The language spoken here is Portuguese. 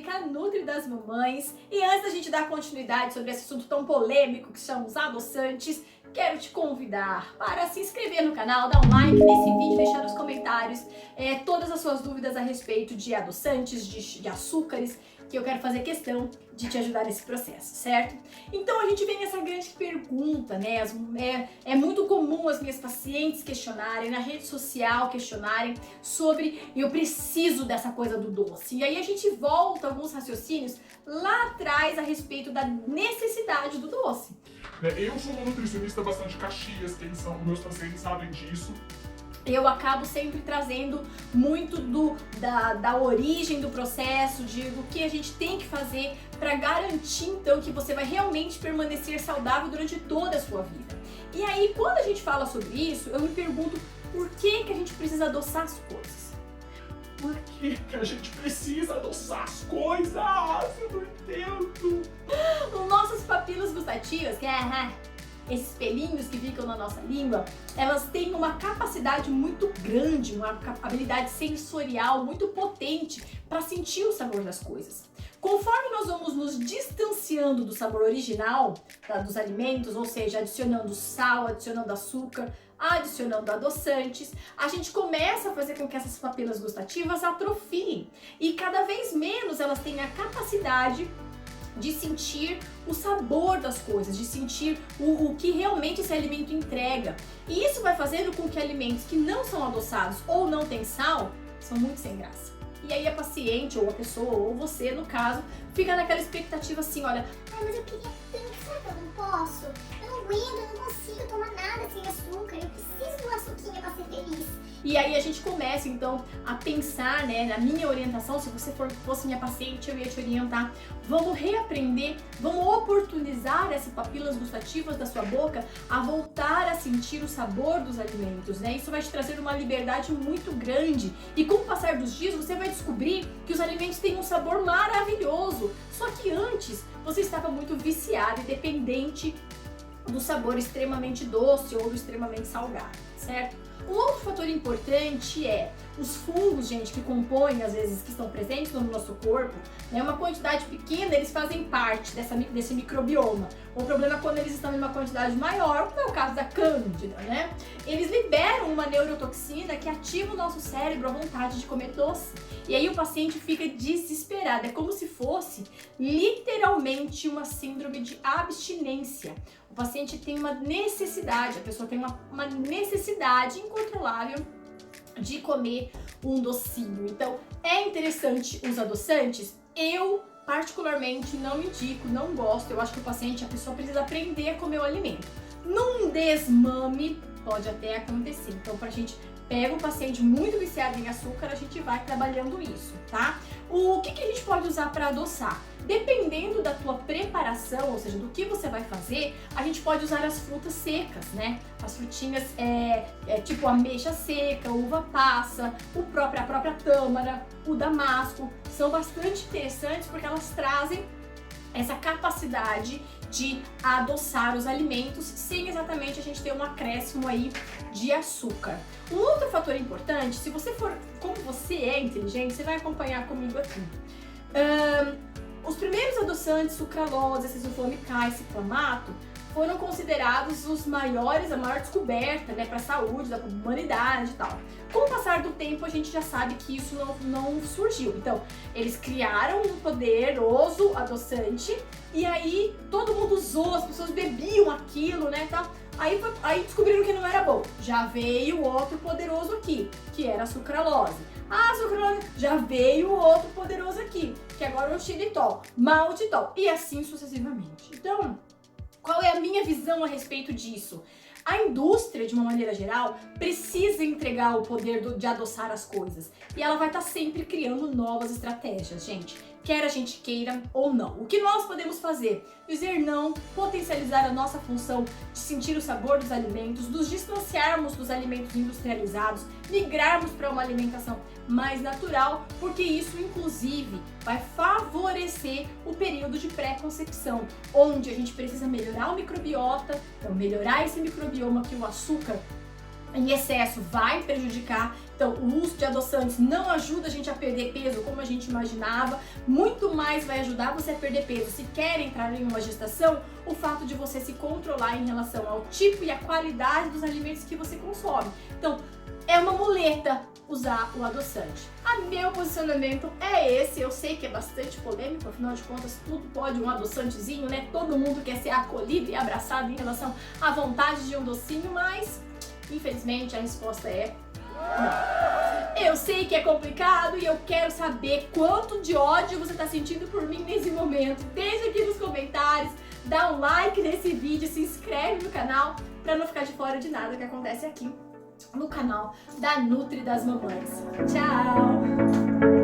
Angélica, Nutri das Mamães. E antes da gente dar continuidade sobre esse assunto tão polêmico que são os adoçantes, quero te convidar para se inscrever no canal, dar um like nesse vídeo, deixar nos comentários todas as suas dúvidas a respeito de adoçantes, de açúcares, que eu quero fazer questão de te ajudar nesse processo, certo? Então a gente vem nessa grande pergunta, né? É muito comum as minhas pacientes questionarem, na rede social questionarem sobre eu preciso dessa coisa do doce. E aí a gente volta alguns raciocínios lá atrás a respeito da necessidade do doce. Eu sou uma nutricionista bastante caxias, meus pacientes sabem disso. Eu acabo sempre trazendo muito da origem do processo, do que a gente tem que fazer para garantir então que você vai realmente permanecer saudável durante toda a sua vida. E aí, quando a gente fala sobre isso, eu me pergunto por que a gente precisa adoçar as coisas? Por que a gente precisa adoçar as coisas? Eu não entendo. As nossas papilas gustativas, que esses pelinhos que ficam na nossa língua, elas têm uma capacidade muito grande, uma habilidade sensorial muito potente para sentir o sabor das coisas. Conforme nós vamos nos distanciando do sabor original dos alimentos, ou seja, adicionando sal, adicionando açúcar, adicionando adoçantes, a gente começa a fazer com que essas papilas gustativas atrofiem e cada vez menos elas têm a capacidade de sentir o sabor das coisas, de sentir o que realmente esse alimento entrega. E isso vai fazendo com que alimentos que não são adoçados ou não têm sal, são muito sem graça. E aí a paciente, ou a pessoa, ou você, no caso, fica naquela expectativa assim, olha, mas eu queria tanto, será que eu não posso? Eu não aguento, eu não consigo tomar nada sem açúcar, eu preciso do açuquinha pra ser feliz. E aí a gente começa então a pensar, né, na minha orientação, se você fosse minha paciente, eu ia te orientar, vamos reaprender, vamos oportunizar essas papilas gustativas da sua boca a voltar a sentir o sabor dos alimentos, né? Isso vai te trazer uma liberdade muito grande e com o passar dos dias você vai descobrir que os alimentos têm um sabor maravilhoso, só que antes você estava muito viciado e dependente do sabor extremamente doce ou do extremamente salgado, certo? Um outro fator importante é os fungos, gente, que compõem, às vezes, que estão presentes no nosso corpo, né? Uma quantidade pequena, eles fazem parte desse microbioma. O problema é quando eles estão em uma quantidade maior, como é o caso da cândida, né? Eles liberam uma neurotoxina que ativa o nosso cérebro a vontade de comer doce. E aí o paciente fica desesperado. É como se fosse, literalmente, uma síndrome de abstinência. O paciente tem uma necessidade, a pessoa tem uma necessidade incontrolável de comer um docinho. Então, é interessante os adoçantes? Eu, particularmente, não indico, não gosto. Eu acho que a pessoa precisa aprender a comer o alimento. Num desmame, pode até acontecer. Então, pra gente pega um paciente muito viciado em açúcar, a gente vai trabalhando isso, tá? O que a gente pode usar para adoçar? Dependendo da tua preparação, ou seja, do que você vai fazer, a gente pode usar as frutas secas, né? As frutinhas tipo ameixa seca, uva passa, a própria tâmara, o damasco, são bastante interessantes porque elas trazem essa capacidade de adoçar os alimentos sem exatamente a gente ter um acréscimo aí de açúcar. Um outro fator importante, se você for, como você é inteligente, você vai acompanhar comigo aqui. Os primeiros adoçantes, sucralose, cicloflamicais, ciclamato, foram considerados a maior descoberta, né, para a saúde da humanidade e tal. Com o passar do tempo, a gente já sabe que isso não surgiu. Então, eles criaram um poderoso adoçante e aí todo mundo usou, as pessoas bebiam aquilo, né, tal. Aí descobriram que não era bom. Já veio outro poderoso aqui, que era a sucralose. A sucralose, já veio outro poderoso aqui, que agora é o xilitol, maltitol e assim sucessivamente. Então, qual é a minha visão a respeito disso? A indústria, de uma maneira geral, precisa entregar o poder de adoçar as coisas. E ela vai estar sempre criando novas estratégias, gente. Quer a gente queira ou não. O que nós podemos fazer? Dizer não, potencializar a nossa função de sentir o sabor dos alimentos, nos distanciarmos dos alimentos industrializados, migrarmos para uma alimentação mais natural, porque isso, inclusive, vai favorecer o período de pré-concepção, onde a gente precisa melhorar o microbiota, então melhorar esse microbioma que o açúcar em excesso vai prejudicar. Então, o uso de adoçantes não ajuda a gente a perder peso como a gente imaginava, muito mais vai ajudar você a perder peso. Se quer entrar em uma gestação, o fato de você se controlar em relação ao tipo e à qualidade dos alimentos que você consome. Então, é uma muleta usar o adoçante. Meu posicionamento é esse. Eu sei que é bastante polêmico, afinal de contas, tudo pode um adoçantezinho, né? Todo mundo quer ser acolhido e abraçado em relação à vontade de um docinho, mas infelizmente a resposta é não. Eu sei que é complicado e eu quero saber quanto de ódio você está sentindo por mim nesse momento. Deixa aqui nos comentários, dá um like nesse vídeo, se inscreve no canal para não ficar de fora de nada que acontece aqui no canal da Nutri das Mamães. Tchau!